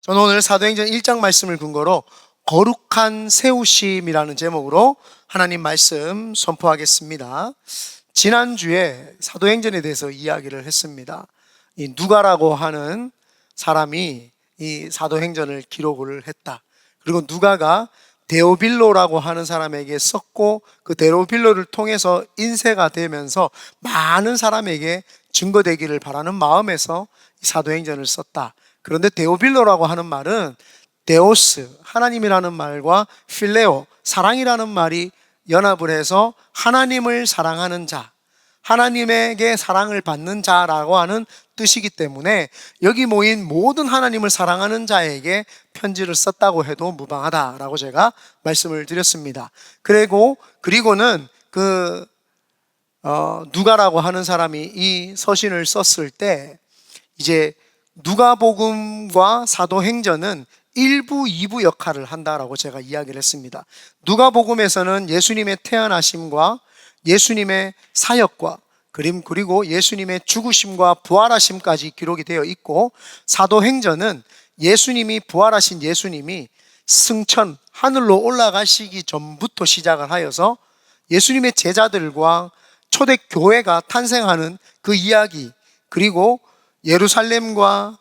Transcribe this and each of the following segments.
저는 오늘 사도행전 1장 말씀을 근거로 거룩한 세우심이라는 제목으로 하나님 말씀 선포하겠습니다. 지난주에 사도행전에 대해서 이야기를 했습니다. 이 누가라고 하는 사람이 이 사도행전을 기록을 했다. 그리고 누가가 데오빌로라고 하는 사람에게 썼고 그 데오빌로를 통해서 인쇄가 되면서 많은 사람에게 증거되기를 바라는 마음에서 이 사도행전을 썼다. 그런데 데오빌로라고 하는 말은 데오스, 하나님이라는 말과 필레오, 사랑이라는 말이 연합을 해서 하나님을 사랑하는 자, 하나님에게 사랑을 받는 자라고 하는 뜻이기 때문에 여기 모인 모든 하나님을 사랑하는 자에게 편지를 썼다고 해도 무방하다라고 제가 말씀을 드렸습니다. 그리고는 누가라고 하는 사람이 이 서신을 썼을 때 이제 누가복음과 사도행전은 1부, 2부 역할을 한다라고 제가 이야기를 했습니다. 누가복음에서는 예수님의 태어나심과 예수님의 사역과 그리고 예수님의 죽으심과 부활하심까지 기록이 되어 있고, 사도행전은 예수님이 부활하신 예수님이 승천, 하늘로 올라가시기 전부터 시작을 하여서 예수님의 제자들과 초대교회가 탄생하는 그 이야기, 그리고 예루살렘과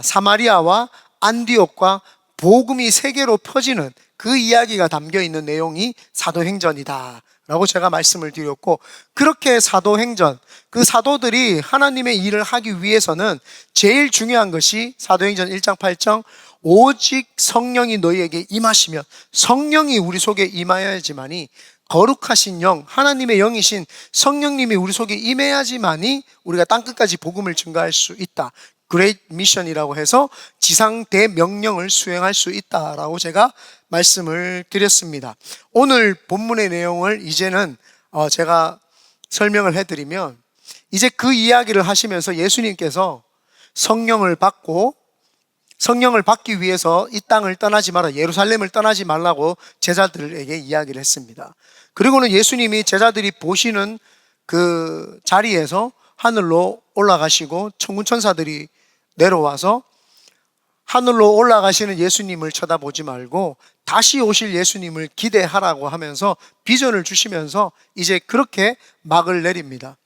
사마리아와 안디옥과 복음이 세계로 퍼지는 그 이야기가 담겨 있는 내용이 사도행전이다 라고 제가 말씀을 드렸고, 그렇게 사도행전, 그 사도들이 하나님의 일을 하기 위해서는 제일 중요한 것이 사도행전 1장 8절 오직 성령이 너희에게 임하시면, 성령이 우리 속에 임하여야지만이, 거룩하신 영, 하나님의 영이신 성령님이 우리 속에 임해야지만이 우리가 땅끝까지 복음을 증거할 수 있다. 그레이트 미션이라고 해서 지상 대명령을 수행할 수 있다라고 제가 말씀을 드렸습니다. 오늘 본문의 내용을 이제는 제가 설명을 해드리면, 이제 그 이야기를 하시면서 예수님께서 성령을 받기 위해서 이 땅을 떠나지 마라, 예루살렘을 떠나지 말라고 제자들에게 이야기를 했습니다. 그리고는 예수님이 제자들이 보시는 그 자리에서 하늘로 올라가시고 천군 천사들이 내려와서 하늘로 올라가시는 예수님을 쳐다보지 말고 다시 오실 예수님을 기대하라고 하면서 비전을 주시면서 이제 그렇게 막을 내립니다.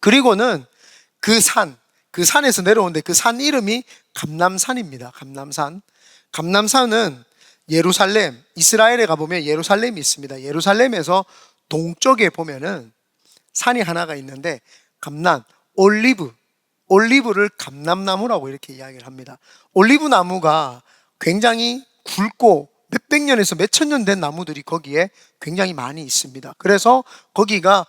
그리고는 그 산에서 내려오는데 그 산 이름이 감람산입니다. 감람산은 예루살렘, 이스라엘에 가보면 예루살렘이 있습니다. 예루살렘에서 동쪽에 보면은 산이 하나가 있는데 올리브를 감람나무라고 이렇게 이야기를 합니다. 올리브 나무가 굉장히 굵고 몇백 년에서 몇천 년 된 나무들이 거기에 굉장히 많이 있습니다. 그래서 거기가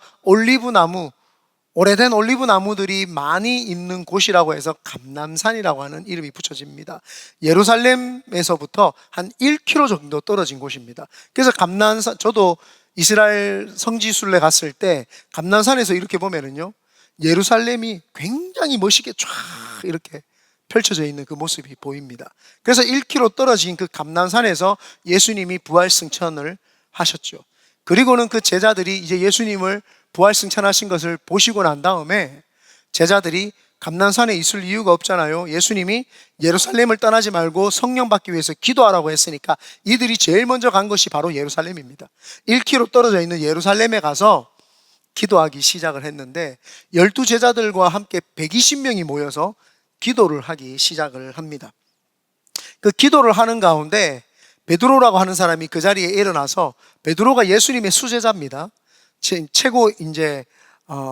오래된 올리브 나무들이 많이 있는 곳이라고 해서 감람산이라고 하는 이름이 붙여집니다. 예루살렘에서부터 한 1km 정도 떨어진 곳입니다. 그래서 감람산, 저도 이스라엘 성지순례 갔을 때 감람산에서 이렇게 보면은요, 예루살렘이 굉장히 멋있게 쫙 이렇게 펼쳐져 있는 그 모습이 보입니다. 그래서 1km 떨어진 그 감람산에서 예수님이 부활승천을 하셨죠. 그리고는 그 제자들이 이제 예수님을 부활승천하신 것을 보시고 난 다음에 제자들이 감람산에 있을 이유가 없잖아요. 예수님이 예루살렘을 떠나지 말고 성령 받기 위해서 기도하라고 했으니까 이들이 제일 먼저 간 것이 바로 예루살렘입니다. 1km 떨어져 있는 예루살렘에 가서 기도하기 시작을 했는데 12제자들과 함께 120명이 모여서 기도를 하기 시작을 합니다. 그 기도를 하는 가운데 베드로라고 하는 사람이 그 자리에 일어나서, 베드로가 예수님의 수제자입니다. 최고 이제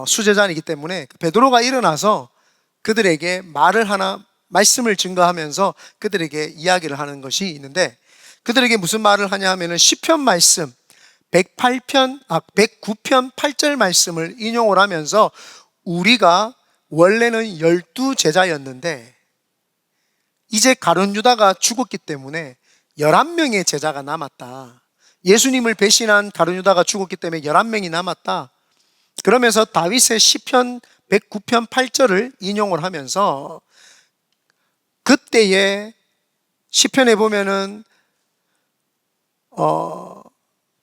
수제자이기 때문에 베드로가 일어나서 그들에게 말씀을 증거하면서 그들에게 이야기를 하는 것이 있는데, 그들에게 무슨 말을 하냐 하면은 시편 말씀 109편 8절 말씀을 인용을 하면서, 우리가 원래는 12제자였는데 이제 가룟 유다가 죽었기 때문에 11명의 제자가 남았다. 예수님을 배신한 가룟 유다가 죽었기 때문에 11명이 남았다. 그러면서 다윗의 시편 109편 8절을 인용을 하면서, 그때의 시편에 보면은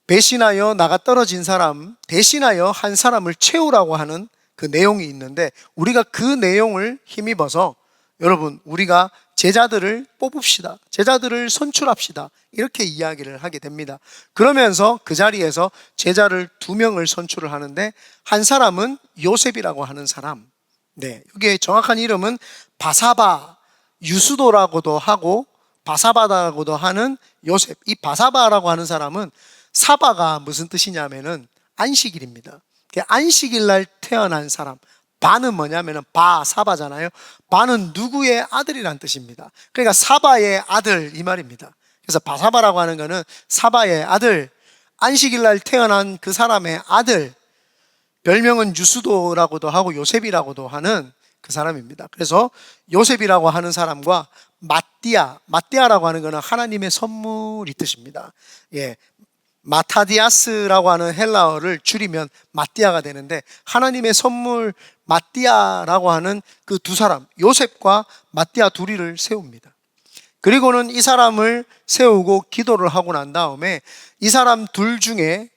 배신하여 나가 떨어진 사람 대신하여 한 사람을 채우라고 하는 그 내용이 있는데, 우리가 그 내용을 힘입어서 여러분, 우리가 제자들을 뽑읍시다. 제자들을 선출합시다. 이렇게 이야기를 하게 됩니다. 그러면서 그 자리에서 제자를 2명을 선출을 하는데, 한 사람은 요셉이라고 하는 사람. 네, 이게 정확한 이름은 바사바, 유수도라고도 하고 바사바라고도 하는 요셉. 이 바사바라고 하는 사람은, 사바가 무슨 뜻이냐면은 안식일입니다. 안식일 날 태어난 사람. 바는 뭐냐면은 바사바잖아요. 바는 누구의 아들이란 뜻입니다. 그러니까 사바의 아들, 이 말입니다. 그래서 바사바라고 하는 거는 사바의 아들, 안식일 날 태어난 그 사람의 아들, 별명은 유수도라고도 하고 요셉이라고도 하는 그 사람입니다. 그래서 요셉이라고 하는 사람과 마띠아라고 하는 것은 하나님의 선물이 뜻입니다. 예, 마타디아스라고 하는 헬라어를 줄이면 마띠아가 되는데, 하나님의 선물 마띠아라고 하는 그 2사람, 요셉과 마띠아 둘이를 세웁니다. 그리고는 이 사람을 세우고 기도를 하고 난 다음에 이 사람 둘 중에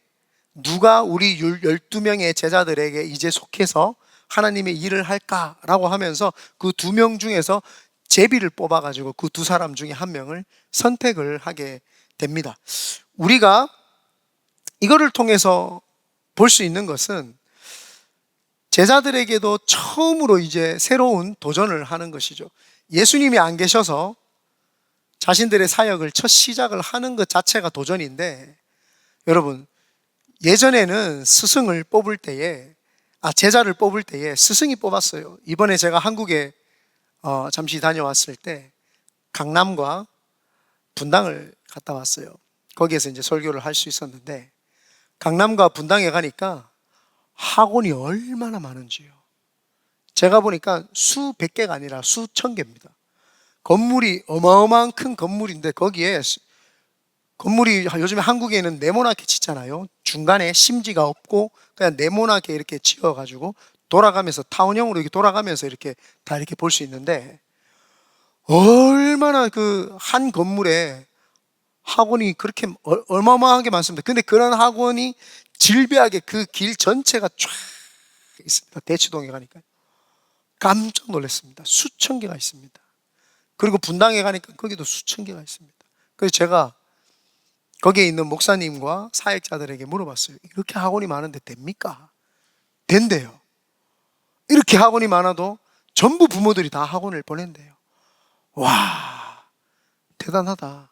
누가 우리 12명의 제자들에게 이제 속해서 하나님의 일을 할까라고 하면서 그 2명 중에서 제비를 뽑아가지고 그 2사람 중에 1명을 선택을 하게 됩니다. 우리가 이거를 통해서 볼 수 있는 것은, 제자들에게도 처음으로 이제 새로운 도전을 하는 것이죠. 예수님이 안 계셔서 자신들의 사역을 첫 시작을 하는 것 자체가 도전인데, 여러분, 예전에는 스승을 뽑을 때에, 제자를 뽑을 때에 스승이 뽑았어요. 이번에 제가 한국에 잠시 다녀왔을 때 강남과 분당을 갔다 왔어요. 거기에서 이제 설교를 할 수 있었는데, 강남과 분당에 가니까 학원이 얼마나 많은지요. 제가 보니까 수백 개가 아니라 수천 개입니다. 건물이 어마어마한 큰 건물인데, 거기에 건물이 요즘에 한국에는 네모나게 짓잖아요. 중간에 심지가 없고 그냥 네모나게 이렇게 지어가지고 돌아가면서, 타운형으로 이렇게 돌아가면서 이렇게 다 이렇게 볼 수 있는데, 얼마나 그 한 건물에 학원이 그렇게 어마어마하게 많습니다. 근데 그런 학원이 질비하게 그 길 전체가 쫙 있습니다. 대치동에 가니까 깜짝 놀랐습니다. 수천 개가 있습니다. 그리고 분당에 가니까 거기도 수천 개가 있습니다. 그래서 제가 거기에 있는 목사님과 사역자들에게 물어봤어요. 이렇게 학원이 많은데 됩니까? 된대요. 이렇게 학원이 많아도 전부 부모들이 다 학원을 보낸대요. 와, 대단하다.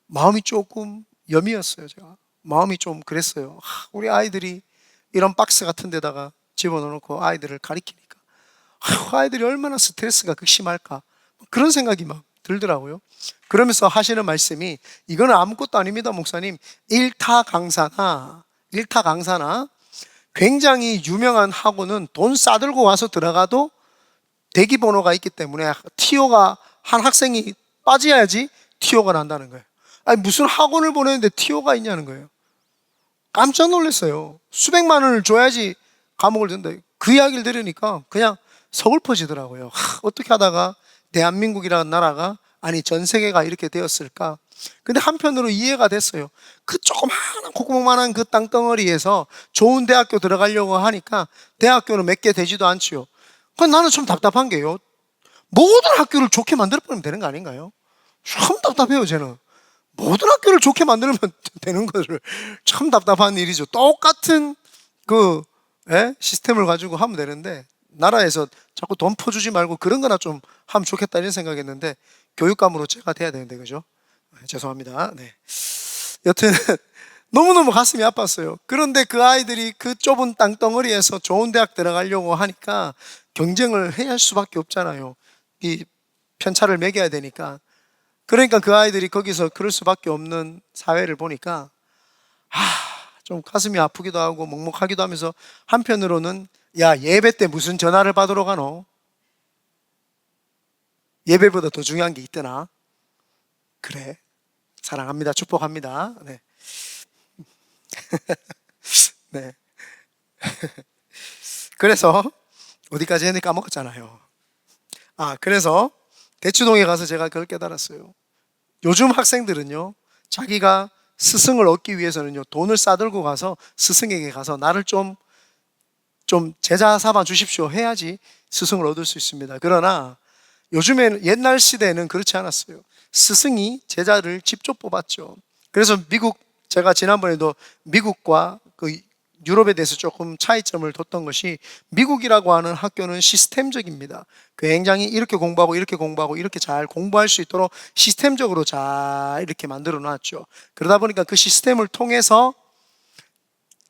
마음이 조금 염이었어요. 제가 마음이 좀 그랬어요. 우리 아이들이 이런 박스 같은 데다가 집어넣고 아이들을 가리키니까 아이들이 얼마나 스트레스가 극심할까, 그런 생각이 막 들더라고요. 그러면서 하시는 말씀이, 이거는 아무것도 아닙니다 목사님. 일타 강사나 굉장히 유명한 학원은 돈 싸들고 와서 들어가도 대기번호가 있기 때문에 TO가, 한 학생이 빠져야지 TO가 난다는 거예요. 아니, 무슨 학원을 보내는데 TO가 있냐는 거예요. 깜짝 놀랐어요. 수백만 원을 줘야지 감옥을 든다. 그 이야기를 들으니까 그냥 서글퍼지더라고요. 어떻게 하다가 대한민국이라는 나라가, 아니 전 세계가 이렇게 되었을까. 근데 한편으로 이해가 됐어요. 그 조그마한 콧구멍만한 그 땅덩어리에서 좋은 대학교 들어가려고 하니까 대학교는 몇 개 되지도 않지요. 그건 나는 좀 답답한 게요, 모든 학교를 좋게 만들어버리면 되는 거 아닌가요? 참 답답해요. 저는 모든 학교를 좋게 만들면 되는 것을, 참 답답한 일이죠. 똑같은 그 시스템을 가지고 하면 되는데, 나라에서 자꾸 돈 퍼주지 말고 그런 거나 좀 하면 좋겠다 이런 생각했는데, 교육감으로 제가 돼야 되는데, 그죠? 죄송합니다. 네. 여튼 너무너무 가슴이 아팠어요. 그런데 그 아이들이 그 좁은 땅덩어리에서 좋은 대학 들어가려고 하니까 경쟁을 해야 할 수밖에 없잖아요. 이 편차를 매겨야 되니까. 그러니까 그 아이들이 거기서 그럴 수밖에 없는 사회를 보니까 좀 가슴이 아프기도 하고 먹먹하기도 하면서, 한편으로는 야, 예배 때 무슨 전화를 받으러 가노? 예배보다 더 중요한 게 있더나? 그래, 사랑합니다. 축복합니다. 네. 네. 그래서 어디까지 했는지 까먹었잖아요. 그래서 대치동에 가서 제가 그걸 깨달았어요. 요즘 학생들은요, 자기가 스승을 얻기 위해서는요, 돈을 싸들고 가서 스승에게 가서 나를 좀 제자 삼아 주십시오 해야지 스승을 얻을 수 있습니다. 그러나 요즘에는, 옛날 시대에는 그렇지 않았어요. 스승이 제자를 직접 뽑았죠. 그래서 제가 지난번에도 미국과 그 유럽에 대해서 조금 차이점을 뒀던 것이, 미국이라고 하는 학교는 시스템적입니다. 굉장히 이렇게 공부하고 이렇게 공부하고 이렇게 잘 공부할 수 있도록 시스템적으로 잘 이렇게 만들어 놨죠. 그러다 보니까 그 시스템을 통해서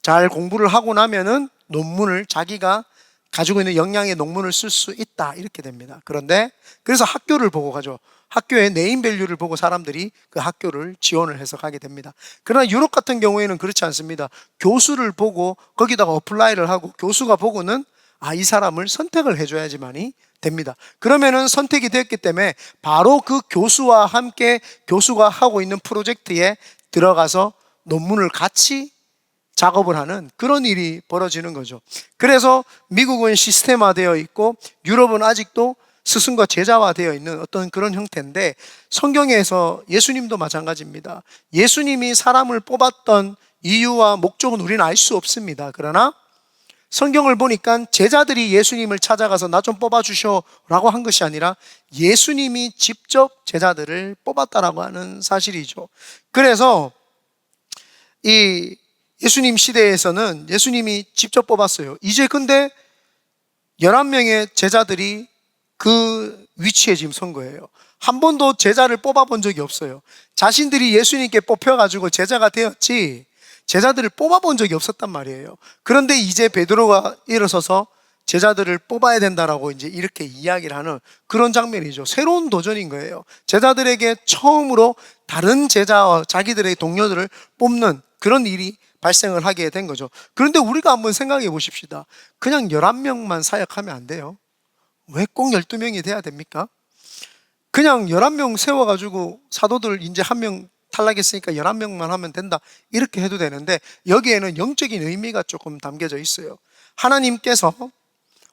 잘 공부를 하고 나면은 논문을, 자기가 가지고 있는 역량의 논문을 쓸 수 있다, 이렇게 됩니다. 그런데 그래서 학교를 보고 가죠. 학교의 네임밸류를 보고 사람들이 그 학교를 지원을 해서 가게 됩니다. 그러나 유럽 같은 경우에는 그렇지 않습니다. 교수를 보고 거기다가 어플라이를 하고, 교수가 보고는 이 사람을 선택을 해줘야지만이 됩니다. 그러면은 선택이 됐기 때문에 바로 그 교수와 함께 교수가 하고 있는 프로젝트에 들어가서 논문을 같이 작업을 하는 그런 일이 벌어지는 거죠. 그래서 미국은 시스템화되어 있고 유럽은 아직도 스승과 제자화되어 있는 어떤 그런 형태인데, 성경에서 예수님도 마찬가지입니다. 예수님이 사람을 뽑았던 이유와 목적은 우리는 알 수 없습니다. 그러나 성경을 보니까 제자들이 예수님을 찾아가서 나 좀 뽑아주셔 라고 한 것이 아니라 예수님이 직접 제자들을 뽑았다라고 하는 사실이죠. 그래서 이 예수님 시대에서는 예수님이 직접 뽑았어요. 이제 근데 11명의 제자들이 그 위치에 지금 선 거예요. 한 번도 제자를 뽑아본 적이 없어요. 자신들이 예수님께 뽑혀가지고 제자가 되었지 제자들을 뽑아본 적이 없었단 말이에요. 그런데 이제 베드로가 일어서서 제자들을 뽑아야 된다라고 이제 이렇게 이야기를 하는 그런 장면이죠. 새로운 도전인 거예요. 제자들에게 처음으로 다른 제자와 자기들의 동료들을 뽑는 그런 일이 발생을 하게 된 거죠. 그런데 우리가 한번 생각해 보십시다. 그냥 11명만 사역하면 안 돼요. 왜 꼭 12명이 돼야 됩니까? 그냥 11명 세워가지고 사도들 이제 한 명 탈락했으니까 11명만 하면 된다, 이렇게 해도 되는데, 여기에는 영적인 의미가 조금 담겨져 있어요. 하나님께서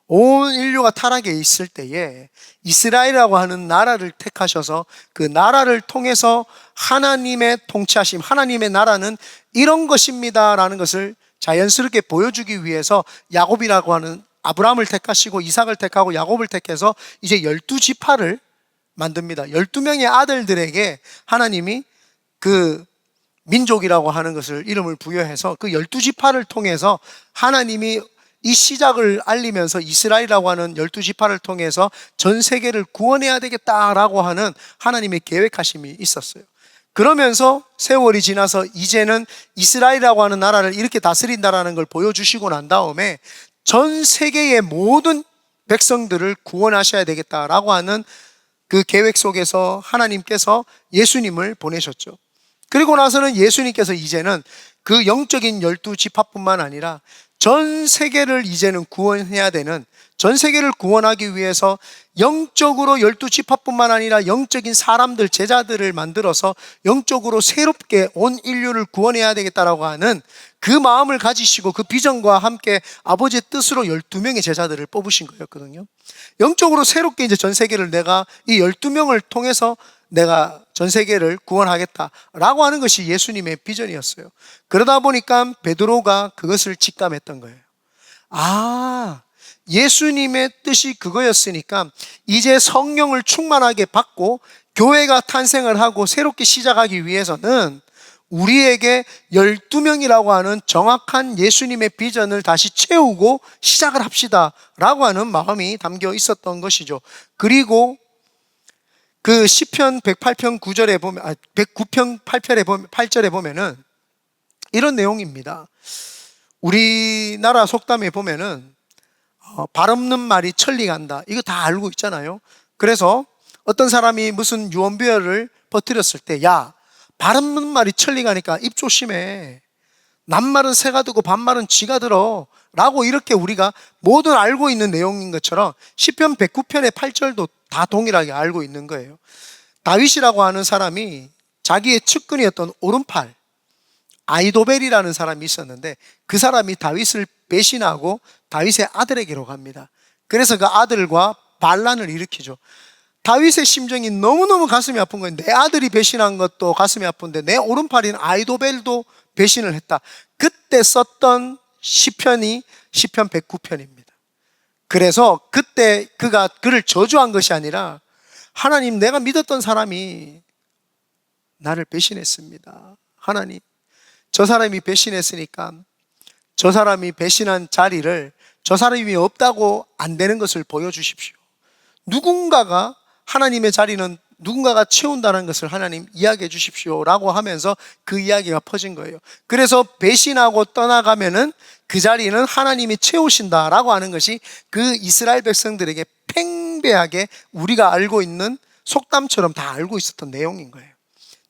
온 인류가 타락에 있을 때에 이스라엘이라고 하는 나라를 택하셔서 그 나라를 통해서 하나님의 통치하심, 하나님의 나라는 이런 것입니다 라는 것을 자연스럽게 보여주기 위해서 야곱이라고 하는 아브라함을 택하시고 이삭을 택하고 야곱을 택해서 이제 12지파를 만듭니다. 12명의 아들들에게 하나님이 그 민족이라고 하는 것을 이름을 부여해서 그 12지파를 통해서 하나님이 이 시작을 알리면서 이스라엘이라고 하는 12지파를 통해서 전 세계를 구원해야 되겠다라고 하는 하나님의 계획하심이 있었어요. 그러면서 세월이 지나서 이제는 이스라엘이라고 하는 나라를 이렇게 다스린다라는 걸 보여주시고 난 다음에 전 세계의 모든 백성들을 구원하셔야 되겠다라고 하는 그 계획 속에서 하나님께서 예수님을 보내셨죠. 그리고 나서는 예수님께서 이제는 그 영적인 12지파뿐만 아니라 전 세계를 이제는 구원해야 되는, 전 세계를 구원하기 위해서 영적으로 12지파뿐만 아니라 영적인 사람들, 제자들을 만들어서 영적으로 새롭게 온 인류를 구원해야 되겠다라고 하는 그 마음을 가지시고 그 비전과 함께 아버지의 뜻으로 12명의 제자들을 뽑으신 거였거든요. 영적으로 새롭게 이제 전 세계를 내가 이 12명을 통해서 내가 전 세계를 구원하겠다라고 하는 것이 예수님의 비전이었어요. 그러다 보니까 베드로가 그것을 직감했던 거예요. 예수님의 뜻이 그거였으니까 이제 성령을 충만하게 받고 교회가 탄생을 하고 새롭게 시작하기 위해서는 우리에게 12명이라고 하는 정확한 예수님의 비전을 다시 채우고 시작을 합시다 라고 하는 마음이 담겨 있었던 것이죠. 그리고 그 시편 108편 9절에 보면 109편 8절에 보면은 이런 내용입니다. 우리나라 속담에 보면은 발 없는 말이 천리 간다, 이거 다 알고 있잖아요. 그래서 어떤 사람이 무슨 유언비어를 퍼뜨렸을 때, 야, 발 없는 말이 천리 가니까 입 조심해, 낱말은 새가 두고 반말은 쥐가 들어 라고 이렇게 우리가 모두 알고 있는 내용인 것처럼 시편 109편의 8절도 다 동일하게 알고 있는 거예요. 다윗이라고 하는 사람이 자기의 측근이었던 오른팔 아이도벨이라는 사람이 있었는데 그 사람이 다윗을 배신하고 다윗의 아들에게로 갑니다. 그래서 그 아들과 반란을 일으키죠. 다윗의 심정이 너무너무 가슴이 아픈 거예요. 내 아들이 배신한 것도 가슴이 아픈데 내 오른팔인 아이도벨도 배신을 했다. 그때 썼던 시편이 시편 109편입니다. 그래서 그때 그가 그를 저주한 것이 아니라 하나님, 내가 믿었던 사람이 나를 배신했습니다. 하나님, 저 사람이 배신했으니까 저 사람이 배신한 자리를 저 사람이 없다고 안 되는 것을 보여주십시오. 누군가가 하나님의 자리는 누군가가 채운다는 것을 하나님 이야기해 주십시오 라고 하면서 그 이야기가 퍼진 거예요. 그래서 배신하고 떠나가면은 그 자리는 하나님이 채우신다라고 하는 것이 그 이스라엘 백성들에게 팽배하게 우리가 알고 있는 속담처럼 다 알고 있었던 내용인 거예요.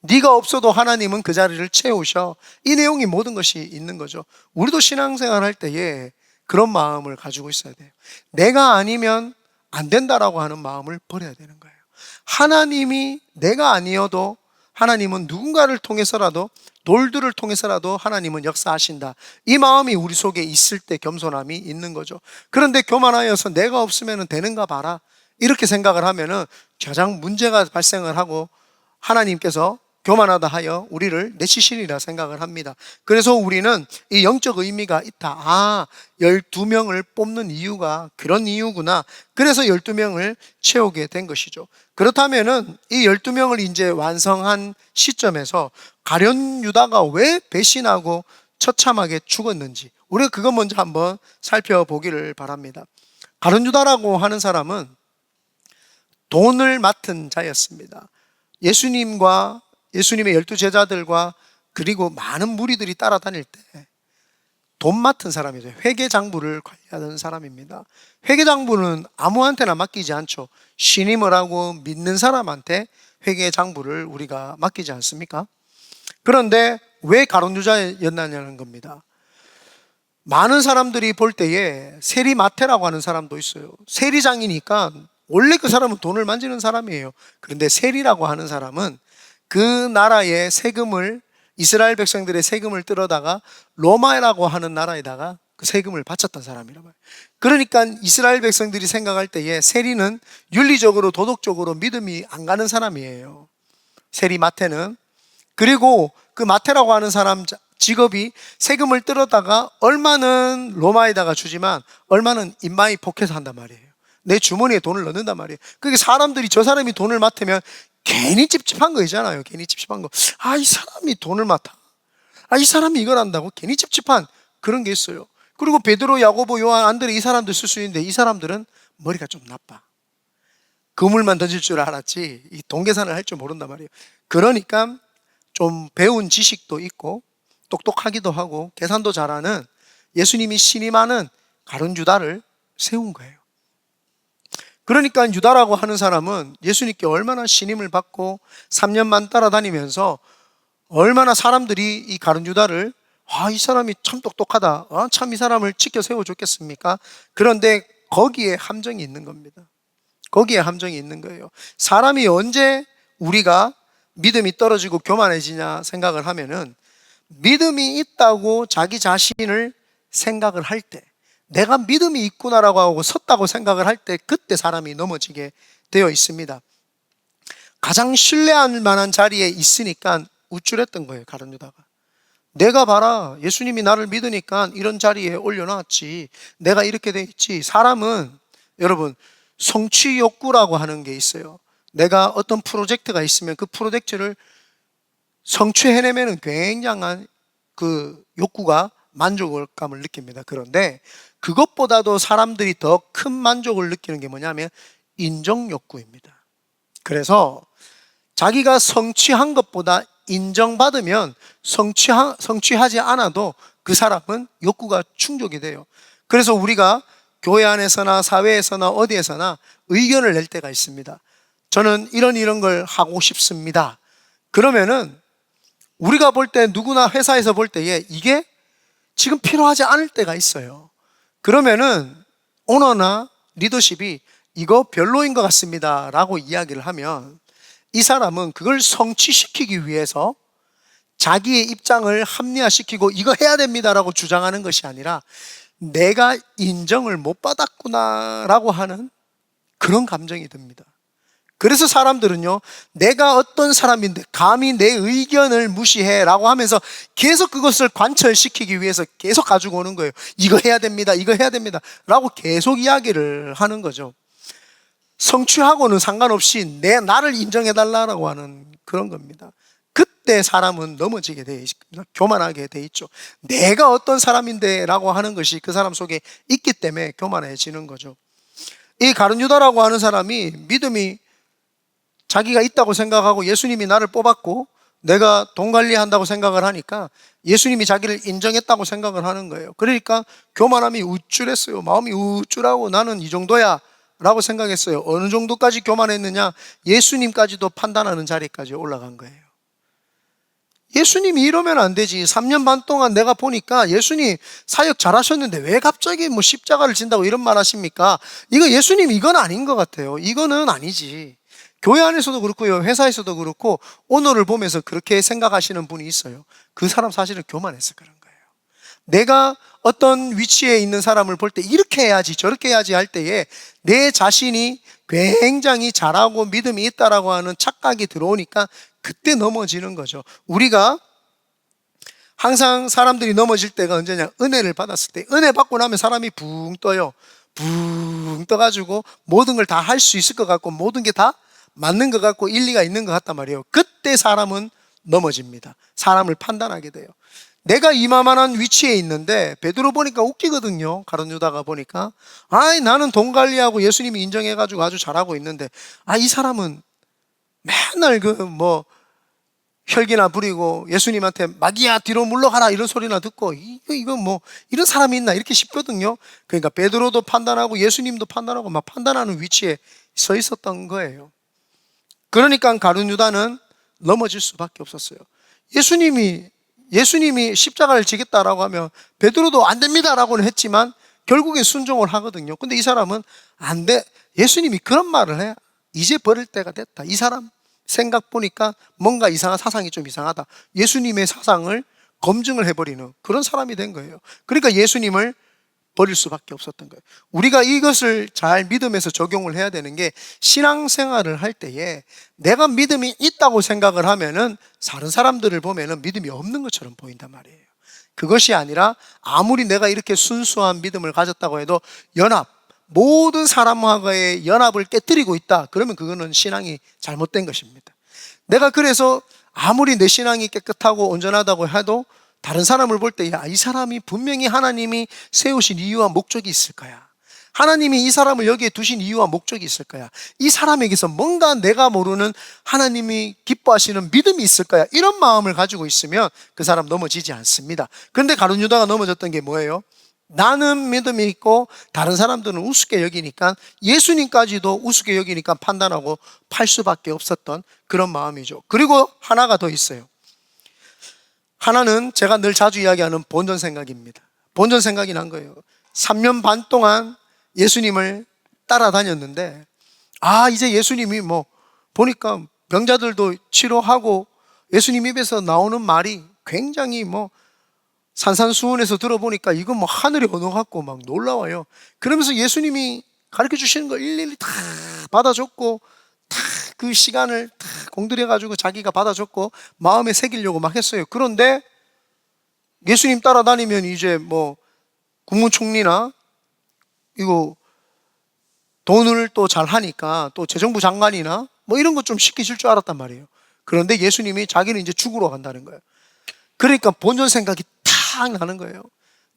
네가 없어도 하나님은 그 자리를 채우셔. 이 내용이 모든 것이 있는 거죠. 우리도 신앙생활 할 때에 그런 마음을 가지고 있어야 돼요. 내가 아니면 안 된다라고 하는 마음을 버려야 되는 거예요. 하나님이 내가 아니어도 하나님은 누군가를 통해서라도, 돌들을 통해서라도 하나님은 역사하신다. 이 마음이 우리 속에 있을 때 겸손함이 있는 거죠. 그런데 교만하여서 내가 없으면 되는가 봐라, 이렇게 생각을 하면은 가장 문제가 발생을 하고 하나님께서 교만하다 하여 우리를 내치시리라 생각을 합니다. 그래서 우리는 이 영적 의미가 있다. 12명을 뽑는 이유가 그런 이유구나. 그래서 12명을 채우게 된 것이죠. 그렇다면은 이 12명을 이제 완성한 시점에서 가룟 유다가 왜 배신하고 처참하게 죽었는지, 우리가 그거 먼저 한번 살펴보기를 바랍니다. 가룟 유다라고 하는 사람은 돈을 맡은 자였습니다. 예수님의 12제자들과 그리고 많은 무리들이 따라다닐 때 돈 맡은 사람이죠. 회계장부를 관리하는 사람입니다. 회계장부는 아무한테나 맡기지 않죠. 신임을 하고 믿는 사람한테 회계장부를 우리가 맡기지 않습니까? 그런데 왜 가룟유다였냐는 겁니다. 많은 사람들이 볼 때에 세리마태라고 하는 사람도 있어요. 세리장이니까 원래 그 사람은 돈을 만지는 사람이에요. 그런데 세리라고 하는 사람은 그 나라의 세금을, 이스라엘 백성들의 세금을 뜯어다가 로마라고 하는 나라에다가 그 세금을 바쳤던 사람이란 말이에요. 그러니까 이스라엘 백성들이 생각할 때에 세리는 윤리적으로 도덕적으로 믿음이 안 가는 사람이에요. 세리 마태는. 그리고 그 마태라고 하는 사람 직업이 세금을 뜯어다가 얼마는 로마에다가 주지만 얼마는 인마이 포켓에 한단 말이에요. 내 주머니에 돈을 넣는단 말이에요. 그게 사람들이 저 사람이 돈을 맡으면 괜히 찝찝한 거 있잖아요. 괜히 찝찝한 거. 이 사람이 돈을 맡아. 이 사람이 이걸 한다고? 괜히 찝찝한 그런 게 있어요. 그리고 베드로, 야고보, 요한, 안드레 이 사람들 쓸 수 있는데 이 사람들은 머리가 좀 나빠. 그물만 던질 줄 알았지 이 돈 계산을 할 줄 모른단 말이에요. 그러니까 좀 배운 지식도 있고 똑똑하기도 하고 계산도 잘하는, 예수님이 신임하는 가룟 유다를 세운 거예요. 그러니까 유다라고 하는 사람은 예수님께 얼마나 신임을 받고 3년만 따라다니면서 얼마나 사람들이 이 가룟 유다를 이 사람이 참 똑똑하다, 참 이 사람을 지켜 세워줬겠습니까? 그런데 거기에 함정이 있는 겁니다. 거기에 함정이 있는 거예요. 사람이 언제 우리가 믿음이 떨어지고 교만해지냐 생각을 하면은, 믿음이 있다고 자기 자신을 생각을 할 때, 내가 믿음이 있구나라고 하고 섰다고 생각을 할 때, 그때 사람이 넘어지게 되어 있습니다. 가장 신뢰할 만한 자리에 있으니까 우쭐했던 거예요, 가룟 유다가. 내가 봐라, 예수님이 나를 믿으니까 이런 자리에 올려놨지, 내가 이렇게 돼 있지. 사람은 여러분 성취 욕구라고 하는 게 있어요. 내가 어떤 프로젝트가 있으면 그 프로젝트를 성취해내면 굉장한 그 욕구가, 만족감을 느낍니다. 그런데 그것보다도 사람들이 더 큰 만족을 느끼는 게 뭐냐면 인정 욕구입니다. 그래서 자기가 성취한 것보다 인정받으면 성취하지 않아도 그 사람은 욕구가 충족이 돼요. 그래서 우리가 교회 안에서나 사회에서나 어디에서나 의견을 낼 때가 있습니다. 저는 이런 걸 하고 싶습니다. 그러면은 우리가 볼 때, 누구나 회사에서 볼 때에 이게 지금 필요하지 않을 때가 있어요. 그러면은 오너나 리더십이 이거 별로인 것 같습니다 라고 이야기를 하면, 이 사람은 그걸 성취시키기 위해서 자기의 입장을 합리화시키고 이거 해야 됩니다 라고 주장하는 것이 아니라, 내가 인정을 못 받았구나 라고 하는 그런 감정이 듭니다. 그래서 사람들은요, 내가 어떤 사람인데 감히 내 의견을 무시해 라고 하면서 계속 그것을 관철시키기 위해서 계속 가지고 오는 거예요. 이거 해야 됩니다, 이거 해야 됩니다 라고 계속 이야기를 하는 거죠. 성취하고는 상관없이 나를 인정해달라고 하는 그런 겁니다. 그때 사람은 넘어지게 돼 있습니다. 교만하게 돼 있죠. 내가 어떤 사람인데 라고 하는 것이 그 사람 속에 있기 때문에 교만해지는 거죠. 이 가룟 유다라고 하는 사람이 믿음이 자기가 있다고 생각하고 예수님이 나를 뽑았고 내가 돈 관리한다고 생각을 하니까 예수님이 자기를 인정했다고 생각을 하는 거예요. 그러니까 교만함이 우쭐했어요. 마음이 우쭐하고 나는 이 정도야 라고 생각했어요. 어느 정도까지 교만했느냐? 예수님까지도 판단하는 자리까지 올라간 거예요. 예수님이 이러면 안 되지. 3년 반 동안 내가 보니까 예수님 사역 잘하셨는데 왜 갑자기 뭐 십자가를 진다고 이런 말 하십니까? 예수님 이건 아닌 것 같아요. 이거는 아니지. 교회 안에서도 그렇고요, 회사에서도 그렇고 오늘을 보면서 그렇게 생각하시는 분이 있어요. 그 사람 사실은 교만해서 그런 거예요. 내가 어떤 위치에 있는 사람을 볼 때 이렇게 해야지 저렇게 해야지 할 때에 내 자신이 굉장히 잘하고 믿음이 있다라고 하는 착각이 들어오니까 그때 넘어지는 거죠. 우리가 항상 사람들이 넘어질 때가 언제냐? 은혜를 받았을 때. 은혜 받고 나면 사람이 붕 떠요. 붕 떠가지고 모든 걸 다 할 수 있을 것 같고 모든 게 다 맞는 것 같고 일리가 있는 것 같단 말이에요. 그때 사람은 넘어집니다. 사람을 판단하게 돼요. 내가 이만한 위치에 있는데 베드로 보니까 웃기거든요. 가룟 유다가 보니까 나는 돈 관리하고 예수님이 인정해가지고 아주 잘하고 있는데 이 사람은 맨날 혈기나 부리고 예수님한테 마귀야 뒤로 물러가라 이런 소리나 듣고 이거 이런 사람이 있나 이렇게 싶거든요. 그러니까 베드로도 판단하고 예수님도 판단하고 막 판단하는 위치에 서 있었던 거예요. 그러니까 가룟 유다는 넘어질 수밖에 없었어요. 예수님이 십자가를 지겠다라고 하면 베드로도 안 됩니다라고는 했지만 결국에 순종을 하거든요. 근데 이 사람은 안 돼. 예수님이 그런 말을 해. 이제 버릴 때가 됐다. 이 사람 생각 보니까 뭔가 이상한 사상이 좀 이상하다. 예수님의 사상을 검증을 해버리는 그런 사람이 된 거예요. 그러니까 예수님을 버릴 수밖에 없었던 거예요. 우리가 이것을 잘 믿음에서 적용을 해야 되는 게 신앙생활을 할 때에 내가 믿음이 있다고 생각을 하면은 다른 사람들을 보면은 믿음이 없는 것처럼 보인단 말이에요. 그것이 아니라 아무리 내가 이렇게 순수한 믿음을 가졌다고 해도 모든 사람과의 연합을 깨뜨리고 있다. 그러면 그거는 신앙이 잘못된 것입니다. 내가 그래서 아무리 내 신앙이 깨끗하고 온전하다고 해도 다른 사람을 볼 때 이 사람이 분명히 하나님이 세우신 이유와 목적이 있을 거야. 하나님이 이 사람을 여기에 두신 이유와 목적이 있을 거야. 이 사람에게서 뭔가 내가 모르는 하나님이 기뻐하시는 믿음이 있을 거야. 이런 마음을 가지고 있으면 그 사람 넘어지지 않습니다. 그런데 가룟 유다가 넘어졌던 게 뭐예요? 나는 믿음이 있고 다른 사람들은 우습게 여기니까 예수님까지도 우습게 여기니까 판단하고 팔 수밖에 없었던 그런 마음이죠. 그리고 하나가 더 있어요. 하나는 제가 늘 자주 이야기하는 본전 생각입니다. 본전 생각이 난 거예요. 3년 반 동안 예수님을 따라다녔는데 이제 예수님이 보니까 병자들도 치료하고 예수님 입에서 나오는 말이 굉장히 산산수훈에서 들어보니까 이건 하늘이 언어같고 막 놀라워요. 그러면서 예수님이 가르쳐 주시는 걸 일일이 다 받아줬고 다 그 시간을 다 공들여가지고 자기가 받아줬고 마음에 새기려고 막 했어요. 그런데 예수님 따라다니면 이제 국무총리나 이거 돈을 또 잘 하니까 또 재정부 장관이나 이런 것 좀 시키실 줄 알았단 말이에요. 그런데 예수님이 자기는 이제 죽으러 간다는 거예요. 그러니까 본전 생각이 탁 나는 거예요.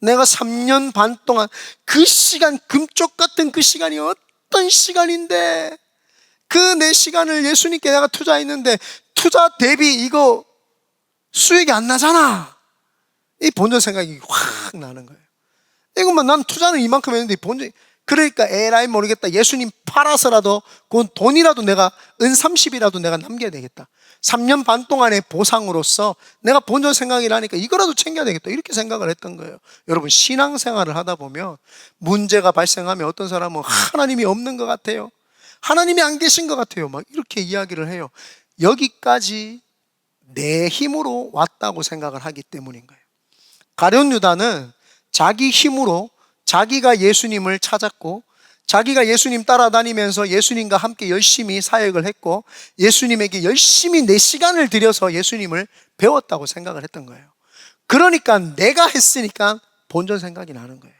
내가 3년 반 동안 그 시간, 금쪽 같은 그 시간이 어떤 시간인데 그 내 시간을 예수님께 내가 투자했는데 투자 대비 이거 수익이 안 나잖아. 이 본전 생각이 확 나는 거예요. 이것만 난 투자는 이만큼 했는데 본전, 그러니까 에라이 모르겠다. 예수님 팔아서라도 그건 돈이라도 내가 은 30이라도 내가 남겨야 되겠다. 3년 반 동안의 보상으로서 내가 본전 생각이 나니까 이거라도 챙겨야 되겠다. 이렇게 생각을 했던 거예요. 여러분, 신앙생활을 하다 보면 문제가 발생하면 어떤 사람은 하나님이 없는 것 같아요. 하나님이 안 계신 것 같아요. 막 이렇게 이야기를 해요. 여기까지 내 힘으로 왔다고 생각을 하기 때문인 거예요. 가룟 유다는 자기 힘으로 자기가 예수님을 찾았고 자기가 예수님 따라다니면서 예수님과 함께 열심히 사역을 했고 예수님에게 열심히 내 시간을 들여서 예수님을 배웠다고 생각을 했던 거예요. 그러니까 내가 했으니까 본전 생각이 나는 거예요.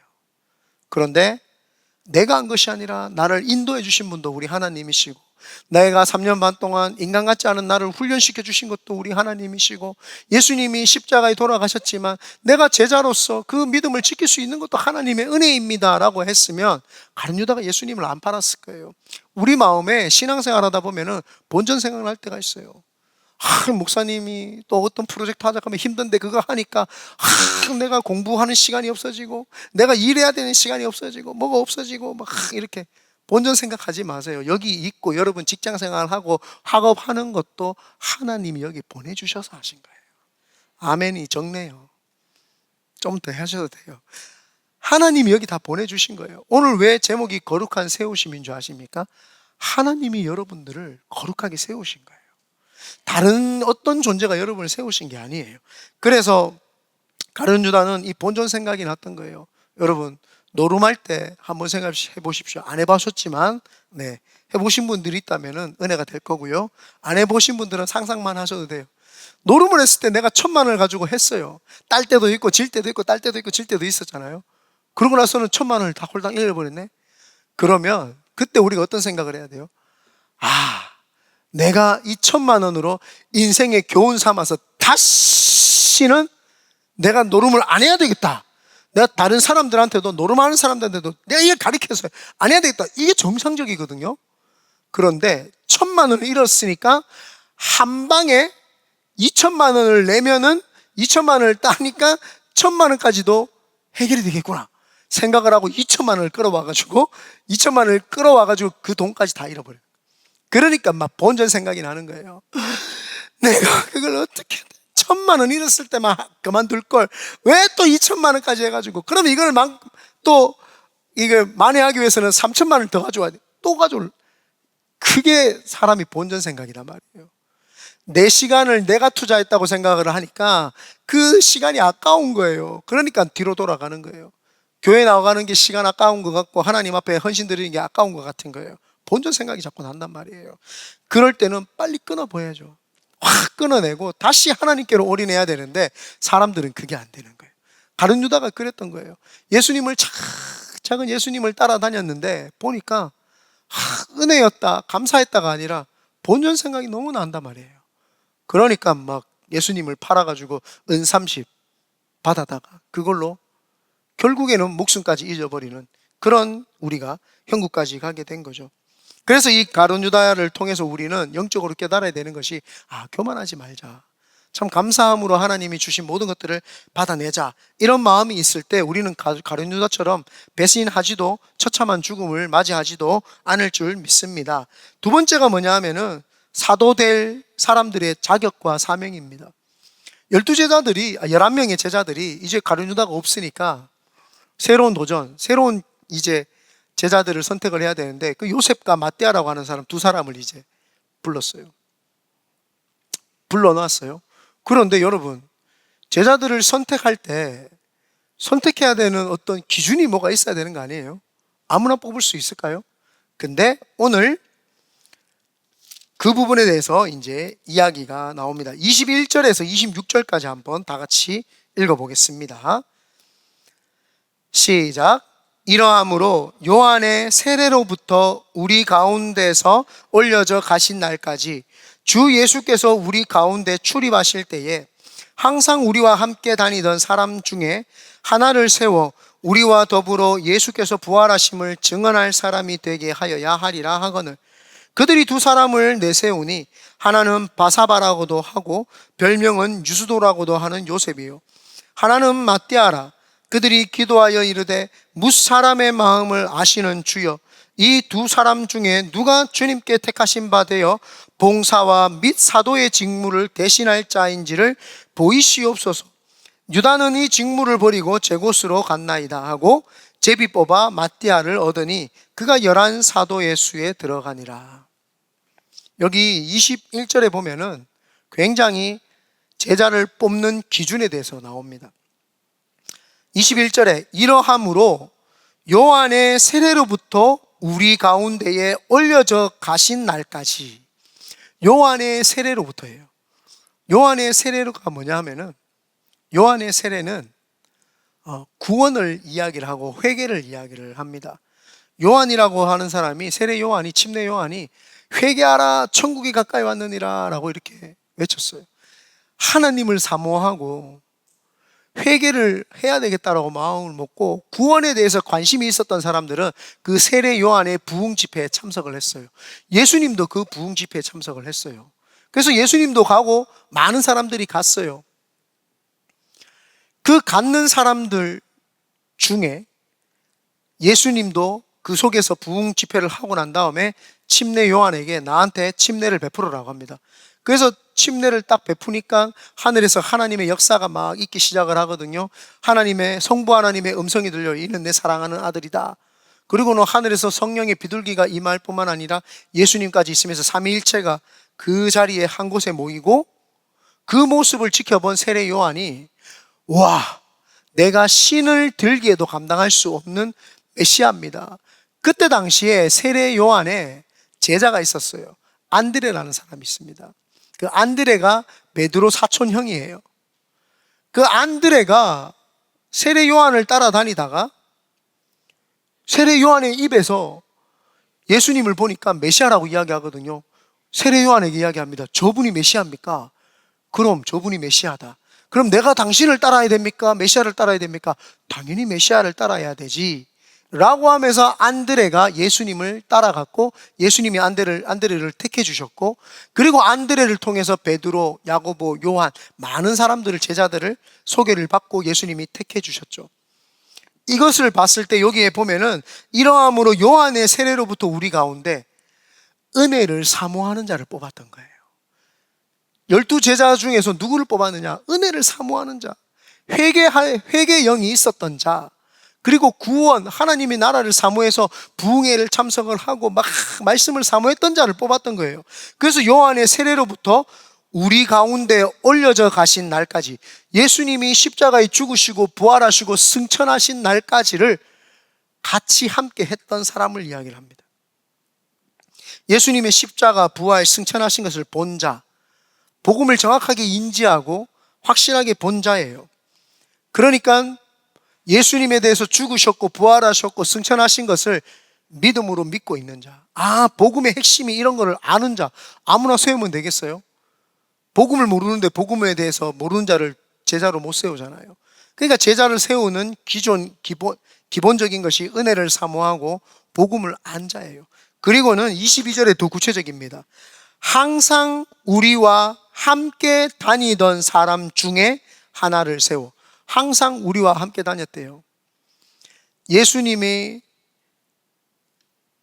그런데 내가 한 것이 아니라 나를 인도해 주신 분도 우리 하나님이시고, 내가 3년 반 동안 인간 같지 않은 나를 훈련시켜 주신 것도 우리 하나님이시고, 예수님이 십자가에 돌아가셨지만 내가 제자로서 그 믿음을 지킬 수 있는 것도 하나님의 은혜입니다 라고 했으면 가룟 유다가 예수님을 안 팔았을 거예요. 우리 마음에 신앙생활 하다 보면은 본전 생각날 때가 있어요. 목사님이 또 어떤 프로젝트 하자 하면 힘든데 그거 하니까 내가 공부하는 시간이 없어지고, 내가 일해야 되는 시간이 없어지고, 뭐가 없어지고, 막 이렇게 본전 생각하지 마세요. 여기 있고 여러분 직장 생활하고 학업하는 것도 하나님이 여기 보내주셔서 하신 거예요. 아멘이 적네요. 좀 더 하셔도 돼요. 하나님이 여기 다 보내주신 거예요. 오늘 왜 제목이 거룩한 세우심인 줄 아십니까? 하나님이 여러분들을 거룩하게 세우신 거예요. 다른 어떤 존재가 여러분을 세우신 게 아니에요. 그래서 가룟 유다는 이 본전 생각이 났던 거예요. 여러분 노름할 때 한번 생각해 보십시오. 안 해보셨지만 해보신 분들이 있다면 은혜가 될 거고요. 안 해보신 분들은 상상만 하셔도 돼요. 노름을 했을 때 내가 1,000만 원을 가지고 했어요. 딸 때도 있고 질 때도 있고 딸 때도 있고 질 때도 있었잖아요. 그러고 나서는 1,000만 원을 다 홀딱 잃어버렸네. 그러면 그때 우리가 어떤 생각을 해야 돼요? 내가 이 1,000만 원으로 인생의 교훈 삼아서 다시는 내가 노름을 안 해야 되겠다. 내가 다른 사람들한테도, 노름하는 사람들한테도 내가 이걸 가르쳐서 안 해야 되겠다. 이게 정상적이거든요. 그런데 1,000만 원을 잃었으니까 한 방에 2,000만 원을 내면은 2,000만 원을 따니까 1,000만 원까지도 해결이 되겠구나 생각을 하고 2,000만 원을 끌어와가지고 2,000만 원을 끌어와가지고 그 돈까지 다 잃어버려요. 그러니까 막 본전 생각이 나는 거예요. 내가 그걸 어떻게 1,000만 원 잃었을 때만 그만둘 걸 왜 또 2,000만 원까지 해가지고, 그럼 이걸 또 이걸 만회하기 위해서는 3,000만 원을 더 가져와야 돼. 또 가져올. 그게 사람이 본전 생각이란 말이에요. 내 시간을 내가 투자했다고 생각을 하니까 그 시간이 아까운 거예요. 그러니까 뒤로 돌아가는 거예요. 교회 나가는 게 시간 아까운 것 같고 하나님 앞에 헌신 드리는 게 아까운 것 같은 거예요. 본전 생각이 자꾸 난단 말이에요. 그럴 때는 빨리 끊어버려야죠. 확 끊어내고 다시 하나님께로 올인해야 되는데 사람들은 그게 안 되는 거예요. 가룟 유다가 그랬던 거예요. 예수님을 차근차근 예수님을 따라다녔는데 보니까 은혜였다, 감사했다가 아니라 본전 생각이 너무 난단 말이에요. 그러니까 막 예수님을 팔아가지고 은 30 받아다가 그걸로 결국에는 목숨까지 잊어버리는 그런 우리가 형국까지 가게 된 거죠. 그래서 이 가룟 유다를 통해서 우리는 영적으로 깨달아야 되는 것이 교만하지 말자, 참 감사함으로 하나님이 주신 모든 것들을 받아내자, 이런 마음이 있을 때 우리는 가룟 유다처럼 배신하지도 처참한 죽음을 맞이하지도 않을 줄 믿습니다. 두 번째가 뭐냐 하면은 사도 될 사람들의 자격과 사명입니다. 11명의 제자들이 이제 가룟 유다가 없으니까 새로운 도전, 새로운 이제 제자들을 선택을 해야 되는데 그 요셉과 마띠아라고 하는 사람 두 사람을 이제 불러놨어요. 그런데 여러분, 제자들을 선택할 때 선택해야 되는 어떤 기준이 뭐가 있어야 되는 거 아니에요? 아무나 뽑을 수 있을까요? 근데 오늘 그 부분에 대해서 이제 이야기가 나옵니다. 21절에서 26절까지 한번 다 같이 읽어보겠습니다. 시작. 이러함으로 요한의 세례로부터 우리 가운데서 올려져 가신 날까지 주 예수께서 우리 가운데 출입하실 때에 항상 우리와 함께 다니던 사람 중에 하나를 세워 우리와 더불어 예수께서 부활하심을 증언할 사람이 되게 하여야 하리라 하거늘, 그들이 두 사람을 내세우니 하나는 바사바라고도 하고 별명은 유수도라고도 하는 요셉이요, 하나는 마띠아라. 그들이 기도하여 이르되 무사람의 마음을 아시는 주여, 이 두 사람 중에 누가 주님께 택하신 바 되어 봉사와 및 사도의 직무를 대신할 자인지를 보이시옵소서. 유다는 이 직무를 버리고 제 곳으로 갔나이다 하고 제비 뽑아 마띠아를 얻으니 그가 11 사도의 수에 들어가니라. 여기 21절에 보면은 굉장히 제자를 뽑는 기준에 대해서 나옵니다. 21절에 이러함으로 요한의 세례로부터 우리 가운데에 올려져 가신 날까지, 요한의 세례로부터예요. 요한의 세례가 뭐냐 하면은, 요한의 세례는 구원을 이야기를 하고 회개를 이야기를 합니다. 요한이라고 하는 사람이, 세례 요한이, 침례 요한이 회개하라 천국이 가까이 왔느니라 라고 이렇게 외쳤어요. 하나님을 사모하고 회개를 해야 되겠다라고 마음을 먹고 구원에 대해서 관심이 있었던 사람들은 그 세례 요한의 부흥 집회에 참석을 했어요. 예수님도 그 부흥 집회에 참석을 했어요. 그래서 예수님도 가고 많은 사람들이 갔어요. 그 갖는 사람들 중에 예수님도 그 속에서 부흥 집회를 하고 난 다음에 침례 요한에게 나한테 침례를 베풀으라고 합니다. 그래서 침례를 딱 베푸니까 하늘에서 하나님의 역사가 막 있기 시작을 하거든요. 하나님의, 성부 하나님의 음성이 들려, 이는 내 사랑하는 아들이다. 그리고는 하늘에서 성령의 비둘기가 임할 뿐만 아니라 예수님까지 있으면서 삼위일체가 그 자리에 한 곳에 모이고, 그 모습을 지켜본 세례 요한이 와, 내가 신을 들기에도 감당할 수 없는 메시아입니다. 그때 당시에 세례 요한의 제자가 있었어요. 안드레라는 사람이 있습니다. 그 안드레가 베드로 사촌 형이에요. 그 안드레가 세례 요한을 따라다니다가 세례 요한의 입에서 예수님을 보니까 메시아라고 이야기하거든요. 세례 요한에게 이야기합니다. 저분이 메시아입니까? 그럼 저분이 메시아다. 그럼 내가 당신을 따라야 됩니까? 메시아를 따라야 됩니까? 당연히 메시아를 따라야 되지 라고 하면서 안드레가 예수님을 따라갔고, 예수님이 안드레를 택해 주셨고, 그리고 안드레를 통해서 베드로, 야고보, 요한, 많은 사람들을, 제자들을 소개를 받고 예수님이 택해 주셨죠. 이것을 봤을 때 여기에 보면은 이러함으로 요한의 세례로부터 우리 가운데 은혜를 사모하는 자를 뽑았던 거예요. 12제자 중에서 누구를 뽑았느냐? 은혜를 사모하는 자, 회개의 영이 있었던 자, 그리고 구원, 하나님의 나라를 사모해서 부흥회를 참석을 하고 막 말씀을 사모했던 자를 뽑았던 거예요. 그래서 요한의 세례로부터 우리 가운데 올려져 가신 날까지, 예수님이 십자가에 죽으시고 부활하시고 승천하신 날까지를 같이 함께 했던 사람을 이야기를 합니다. 예수님의 십자가, 부활, 승천하신 것을 본 자, 복음을 정확하게 인지하고 확실하게 본 자예요. 그러니까 예수님에 대해서 죽으셨고 부활하셨고 승천하신 것을 믿음으로 믿고 있는 자, 복음의 핵심이 이런 거를 아는 자, 아무나 세우면 되겠어요? 복음을 모르는데 복음에 대해서 모르는 자를 제자로 못 세우잖아요. 그러니까 제자를 세우는 기본적인 것이 은혜를 사모하고 복음을 안 자예요. 그리고는 22절에 더 구체적입니다. 항상 우리와 함께 다니던 사람 중에 하나를 세워. 항상 우리와 함께 다녔대요. 예수님이